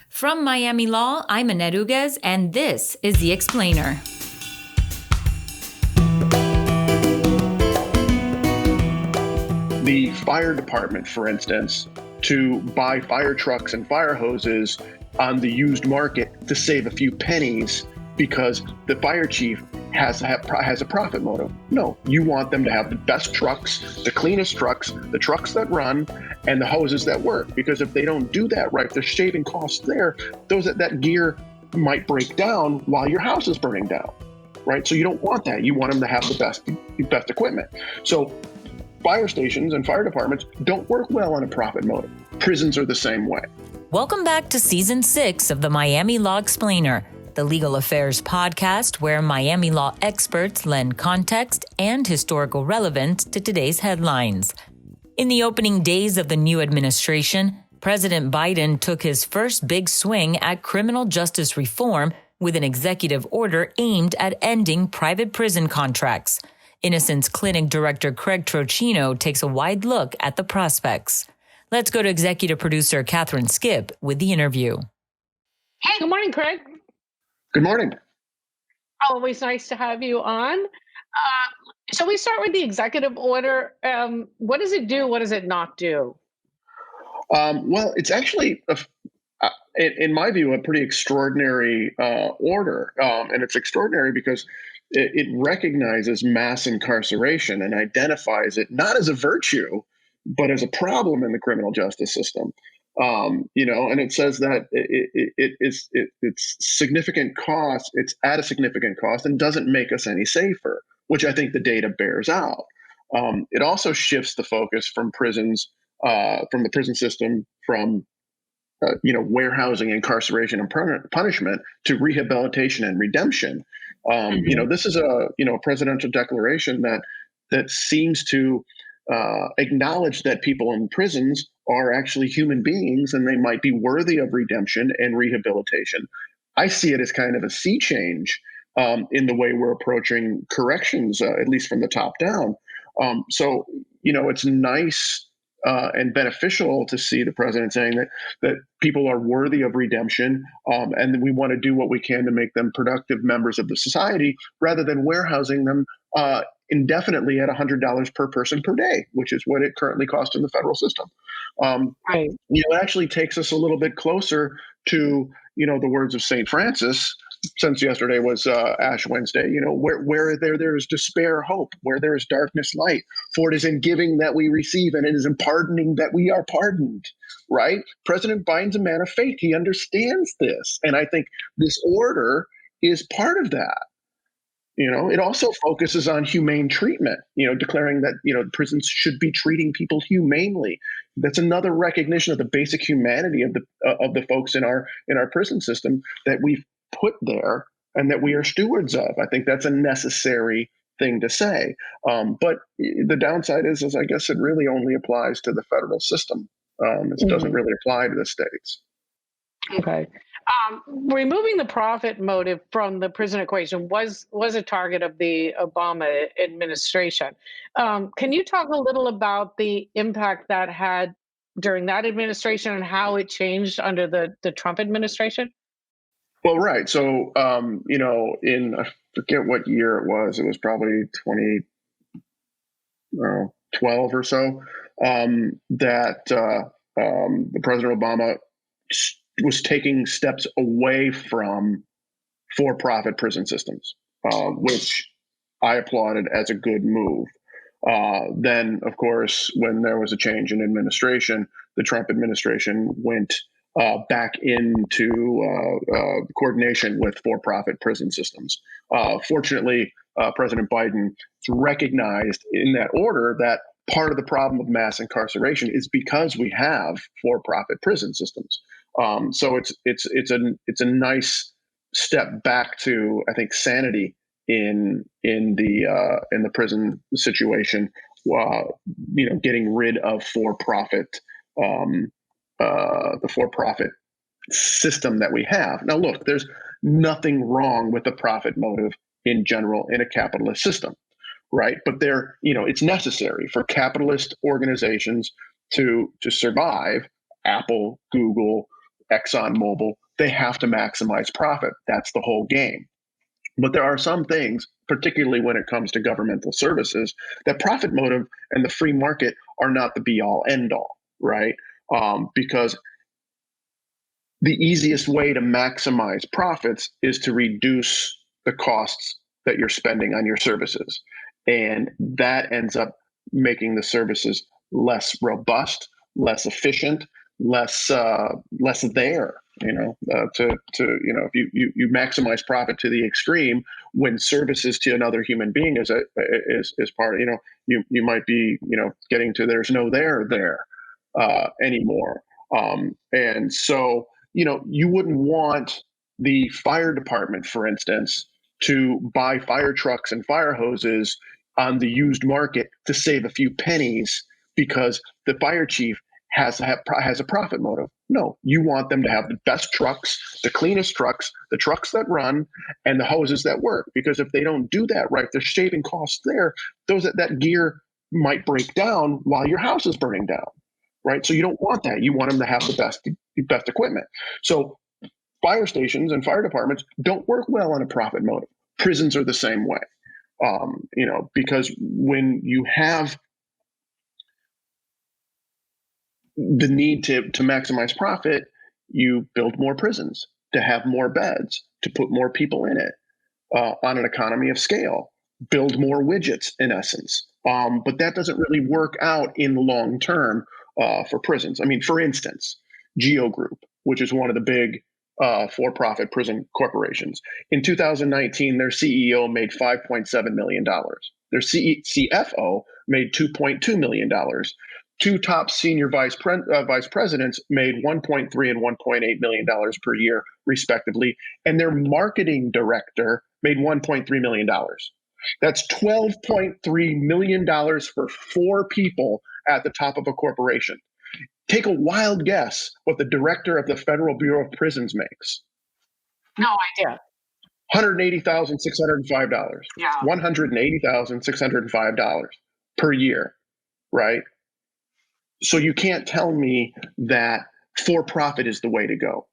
From Miami Law, I'm Annette Uguez, and this is The Explainer. The fire department, for instance, to buy fire trucks and fire hoses on the used market to save a few pennies because the fire chief has a profit motive. No, you want them to have the best trucks, the cleanest trucks, the trucks that run, and the hoses that work. Because if they don't do that right, if they're shaving costs there, that gear might break down while your house is burning down, right? So you don't want that. You want them to have the best equipment. So fire stations and fire departments don't work well on a profit motive. Prisons are the same way. Welcome back to Season 6 of the Miami Law Explainer, the legal affairs podcast where Miami law experts lend context and historical relevance to today's headlines. In the opening days of the new administration, President Biden took his first big swing at criminal justice reform with an executive order aimed at ending private prison contracts. Innocence Clinic Director Craig Trocino takes a wide look at the prospects. Let's go to executive producer Catherine Skip with the interview. Hey, good morning, Craig. Good morning. Always nice to have you on. Shall we start with the executive order? What does it do? What does it not do? Well, it's actually, in my view, a pretty extraordinary order. And it's extraordinary because it recognizes mass incarceration and identifies it not as a virtue, but as a problem in the criminal justice system. And it says that it's significant cost. It's at a significant cost and doesn't make us any safer, which I think the data bears out. It also shifts the focus from prisons, from the prison system, from warehousing, incarceration, and punishment to rehabilitation and redemption. This is a presidential declaration that seems to acknowledge that people in prisons are actually human beings and they might be worthy of redemption and rehabilitation. I see it as kind of a sea change in the way we're approaching corrections, at least from the top down. So it's nice and beneficial to see the president saying that people are worthy of redemption, and we want to do what we can to make them productive members of the society rather than warehousing them indefinitely at $100 per person per day, which is what it currently costs in the federal system. Right. It actually takes us a little bit closer to the words of St. Francis. Since yesterday was Ash Wednesday, where there is despair, hope, where there is darkness, light. For it is in giving that we receive, and it is in pardoning that we are pardoned, right? President Biden's a man of faith. He understands this. And I think this order is part of that. It also focuses on humane treatment, declaring that, prisons should be treating people humanely. That's another recognition of the basic humanity of the folks in our prison system that we've put there and that we are stewards of. I think that's a necessary thing to say. But the downside is I guess it really only applies to the federal system. It doesn't really apply to the states. Okay. Removing the profit motive from the prison equation was a target of the Obama administration. Can you talk a little about the impact that had during that administration and how it changed under the Trump administration? Well, right. So, I forget what year it was probably 2012 or so, that the President Obama was taking steps away from for-profit prison systems, which I applauded as a good move. Then, of course, when there was a change in administration, the Trump administration went back into coordination with for-profit prison systems. Fortunately, President Biden recognized in that order that part of the problem of mass incarceration is because we have for-profit prison systems. So it's a nice step back to, I think, sanity in the prison situation. Getting rid of for-profit. The for-profit system that we have. Now, look, there's nothing wrong with the profit motive in general in a capitalist system, right? But it's necessary for capitalist organizations to survive. Apple, Google, ExxonMobil, they have to maximize profit. That's the whole game. But there are some things, particularly when it comes to governmental services, that profit motive and the free market are not the be all end all, right? Because the easiest way to maximize profits is to reduce the costs that you're spending on your services. And that ends up making the services less robust, less efficient, less there. If you maximize profit to the extreme when services to another human being is part. You might be getting to there's no there anymore. And so you wouldn't want the fire department, for instance, to buy fire trucks and fire hoses on the used market to save a few pennies because the fire chief has a profit motive. No, you want them to have the best trucks, the cleanest trucks, the trucks that run, and the hoses that work. Because if they don't do that right, they're shaving costs there. That gear might break down while your house is burning down, right? So you don't want that. You want them to have the best equipment. So fire stations and fire departments don't work well on a profit motive. Prisons are the same way, because when you have the need to maximize profit, you build more prisons to have more beds, to put more people in it on an economy of scale, build more widgets in essence. But that doesn't really work out in the long term for prisons. I mean, for instance, Geo Group, which is one of the big for-profit prison corporations. In 2019, their CEO made $5.7 million. Their CFO made $2.2 million. Two top senior vice presidents made $1.3 and $1.8 million per year, respectively, and their marketing director made $1.3 million. That's $12.3 million for 4 people at the top of a corporation. Take a wild guess what the director of the Federal Bureau of Prisons makes. No idea. $180,605. Yeah. $180,605 per year, right? So you can't tell me that for-profit is the way to go,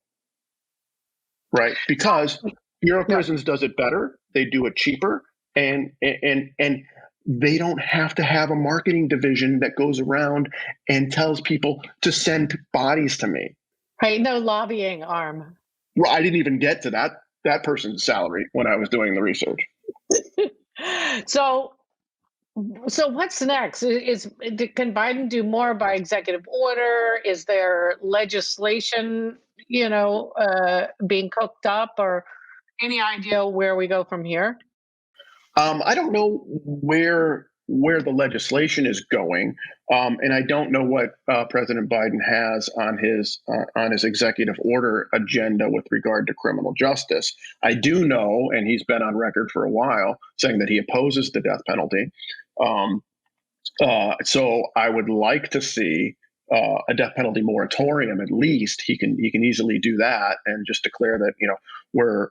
right? Because Bureau of Prisons does it better. They do it cheaper, and they don't have to have a marketing division that goes around and tells people to send bodies to me. Right, no lobbying arm. Well, I didn't even get to that person's salary when I was doing the research. So what's next? Can Biden do more by executive order? Is there legislation, being cooked up, or any idea where we go from here? I don't know where the legislation is going, and I don't know what President Biden has on his executive order agenda with regard to criminal justice. I do know, and he's been on record for a while saying that he opposes the death penalty. So I would like to see a death penalty moratorium. At least he can easily do that and just declare that we're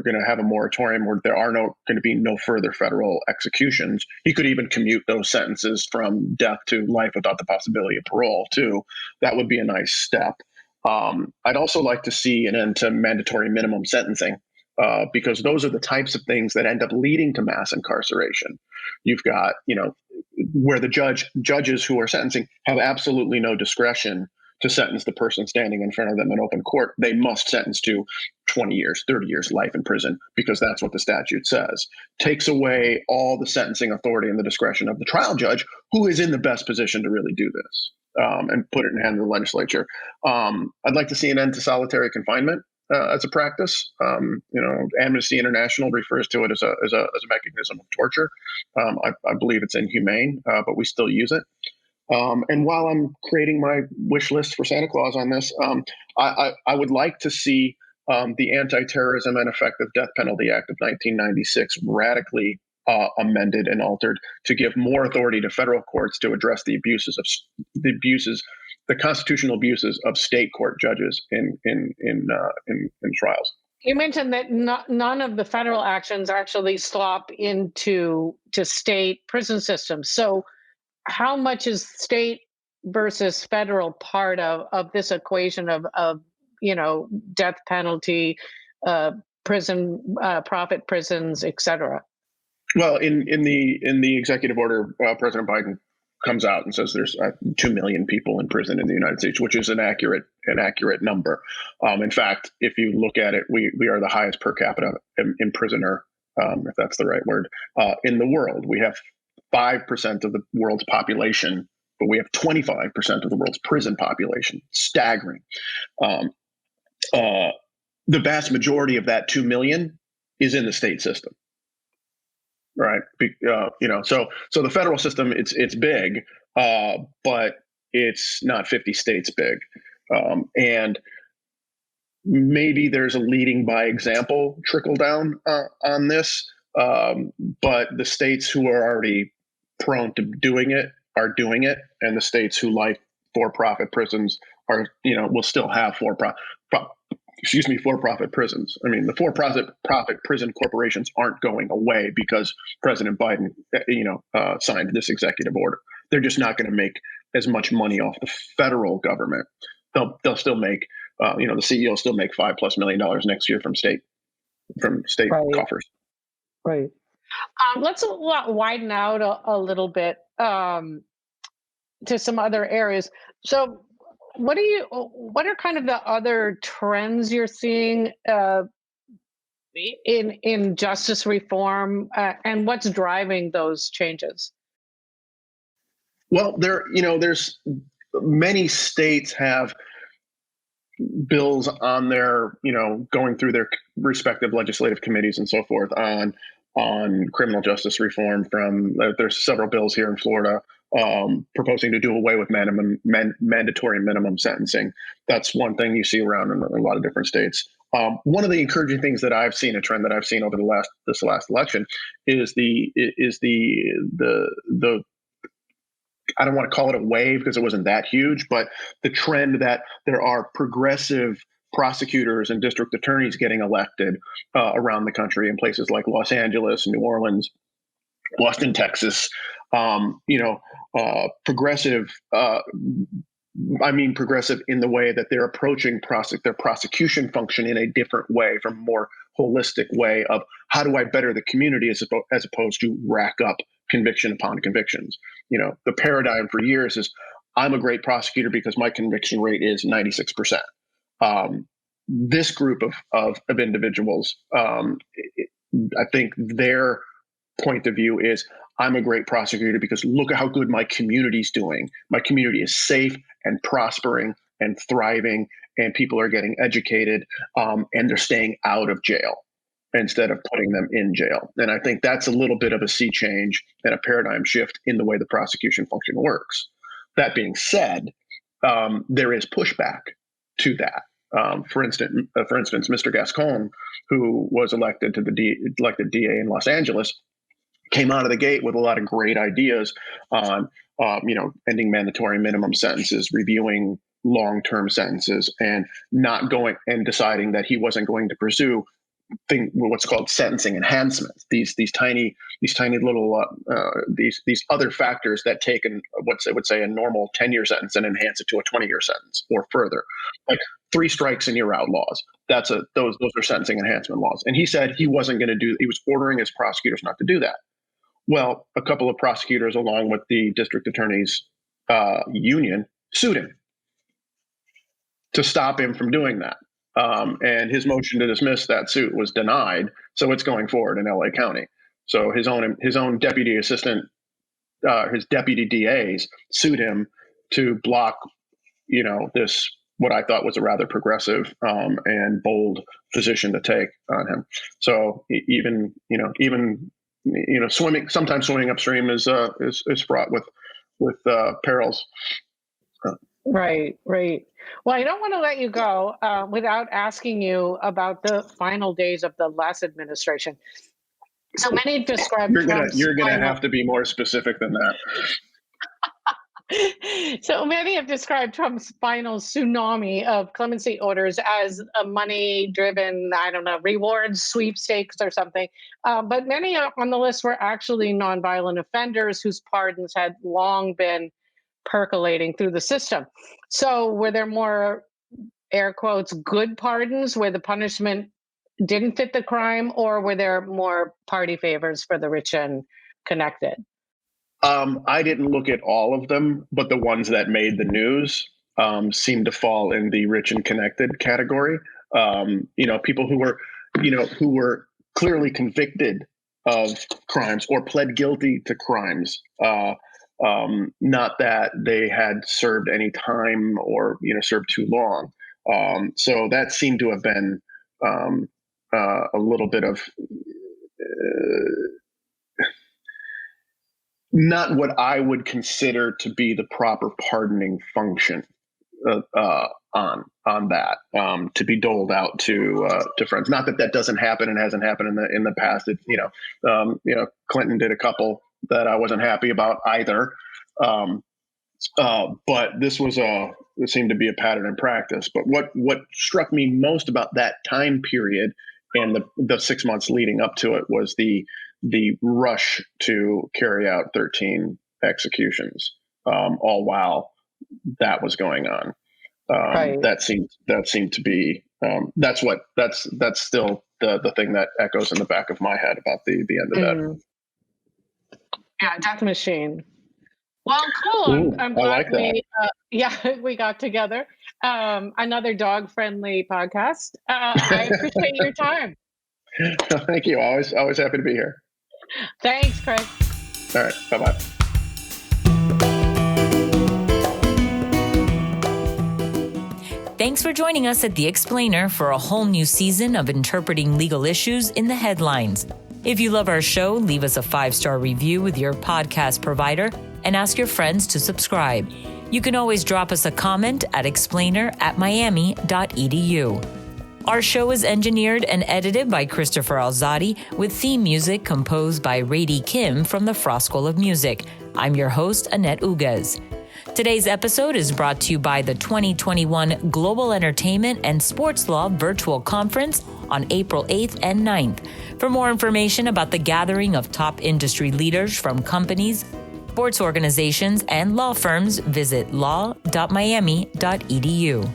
going to have a moratorium where there are going to be no further federal executions. He could even commute those sentences from death to life without the possibility of parole too. That would be a nice step. I'd also like to see an end to mandatory minimum sentencing. Because those are the types of things that end up leading to mass incarceration. You've got, where the judges who are sentencing have absolutely no discretion to sentence the person standing in front of them in open court. They must sentence to 20 years, 30 years life in prison because that's what the statute says. Takes away all the sentencing authority and the discretion of the trial judge, who is in the best position to really do this, and put it in the hand of the legislature. I'd like to see an end to solitary confinement as a practice. Amnesty International refers to it as a mechanism of torture. I believe it's inhumane, but we still use it. And while I'm creating my wish list for Santa Claus on this, I would like to see the Anti-Terrorism and Effective Death Penalty Act of 1996 radically amended and altered to give more authority to federal courts to address the constitutional abuses of state court judges in trials. You mentioned that none of the federal actions actually slop into state prison systems. So how much is state versus federal part of this equation of death penalty, profit prisons, etc. Well, in the executive order, President Biden comes out and says there's 2 million people in prison in the United States, which is an accurate number. In fact, if you look at it, we are the highest per capita in prisoner, if that's the right word, in the world. We have 5% of the world's population, but we have 25% of the world's prison population. Staggering. The vast majority of that 2 million is in the state system. Right. So the federal system, it's big, but it's not 50 states big. And maybe there's a leading by example trickle down on this. But the states who are already prone to doing it are doing it. And the states who like for-profit prisons will still have for-profit prisons. I mean, the for-profit prison corporations aren't going away because President Biden, signed this executive order. They're just not going to make as much money off the federal government. They'll still make, the CEO will still make $5+ million next year from state Right. coffers. Right. Let's widen out a little bit to some other areas. So, what are kind of the other trends you're seeing in justice reform, and what's driving those changes? Well, there's many states have bills on their, going through their respective legislative committees and so forth on criminal justice reform. There's several bills here in Florida proposing to do away with mandatory minimum sentencing. That's one thing you see around in a lot of different states. One of the encouraging things that I've seen, a trend that I've seen over this last election, is the I don't want to call it a wave because it wasn't that huge, but the trend that there are progressive prosecutors and district attorneys getting elected around the country in places like Los Angeles, New Orleans, Austin, Texas. Progressive. I mean progressive in the way that they're approaching their prosecution function in a different way, from a more holistic way of how do I better the community as opposed to rack up conviction upon convictions. The paradigm for years is I'm a great prosecutor because my conviction rate is 96%. This group of individuals, I think their point of view is I'm a great prosecutor because look at how good my community's doing. My community is safe and prospering and thriving, and people are getting educated, and they're staying out of jail instead of putting them in jail. And I think that's a little bit of a sea change and a paradigm shift in the way the prosecution function works. That being said, there is pushback to that. For instance, Mr. Gascon, who was elected to elected DA in Los Angeles, came out of the gate with a lot of great ideas on, ending mandatory minimum sentences, reviewing long-term sentences, and not going and deciding that he wasn't going to pursue what's called sentencing enhancements. These tiny little these other factors that take what I would say a normal 10-year sentence and enhance it to a 20-year sentence or further, like 3 strikes and you're out laws. Those are sentencing enhancement laws. And he said he wasn't going to do. He was ordering his prosecutors not to do that. Well, a couple of prosecutors, along with the district attorneys union, sued him to stop him from doing that. And his motion to dismiss that suit was denied, so it's going forward in LA County. So his own deputy assistant, his deputy DAs sued him to block, this what I thought was a rather progressive and bold position to take on him. So even sometimes swimming upstream is fraught with perils. Right. Well, I don't want to let you go without asking you about the final days of the last administration. So many describe you're gonna have to be more specific than that. So many have described Trump's final tsunami of clemency orders as a money-driven, rewards sweepstakes or something. But many on the list were actually nonviolent offenders whose pardons had long been percolating through the system. So were there more air quotes, good pardons where the punishment didn't fit the crime, or were there more party favors for the rich and connected? I didn't look at all of them, but the ones that made the news seemed to fall in the rich and connected category. People who were clearly convicted of crimes or pled guilty to crimes. Not that they had served any time or served too long. So that seemed to have been a little bit of not what I would consider to be the proper pardoning function on that to be doled out to friends. Not that doesn't happen and hasn't happened in the past. It, Clinton did a couple that I wasn't happy about either. But this seemed to be a pattern in practice. But what struck me most about that time period and the 6 months leading up to it was the rush to carry out 13 executions, all while that was going on. Right. That seemed to be that's still the thing that echoes in the back of my head about the end of that. Yeah, death machine. Well, cool. Ooh, I'm glad I like that. we got together. Another dog-friendly podcast. I appreciate your time. Thank you. Always happy to be here. Thanks, Craig. All right. Bye-bye. Thanks for joining us at The Explainer for a whole new season of interpreting legal issues in the headlines. If you love our show, leave us a 5-star review with your podcast provider and ask your friends to subscribe. You can always drop us a comment at explainer@miami.edu. Our show is engineered and edited by Christopher Alzadi with theme music composed by Rady Kim from the Frost School of Music. I'm your host, Annette Uguez. Today's episode is brought to you by the 2021 Global Entertainment and Sports Law Virtual Conference on April 8th and 9th. For more information about the gathering of top industry leaders from companies, sports organizations, and law firms, visit law.miami.edu.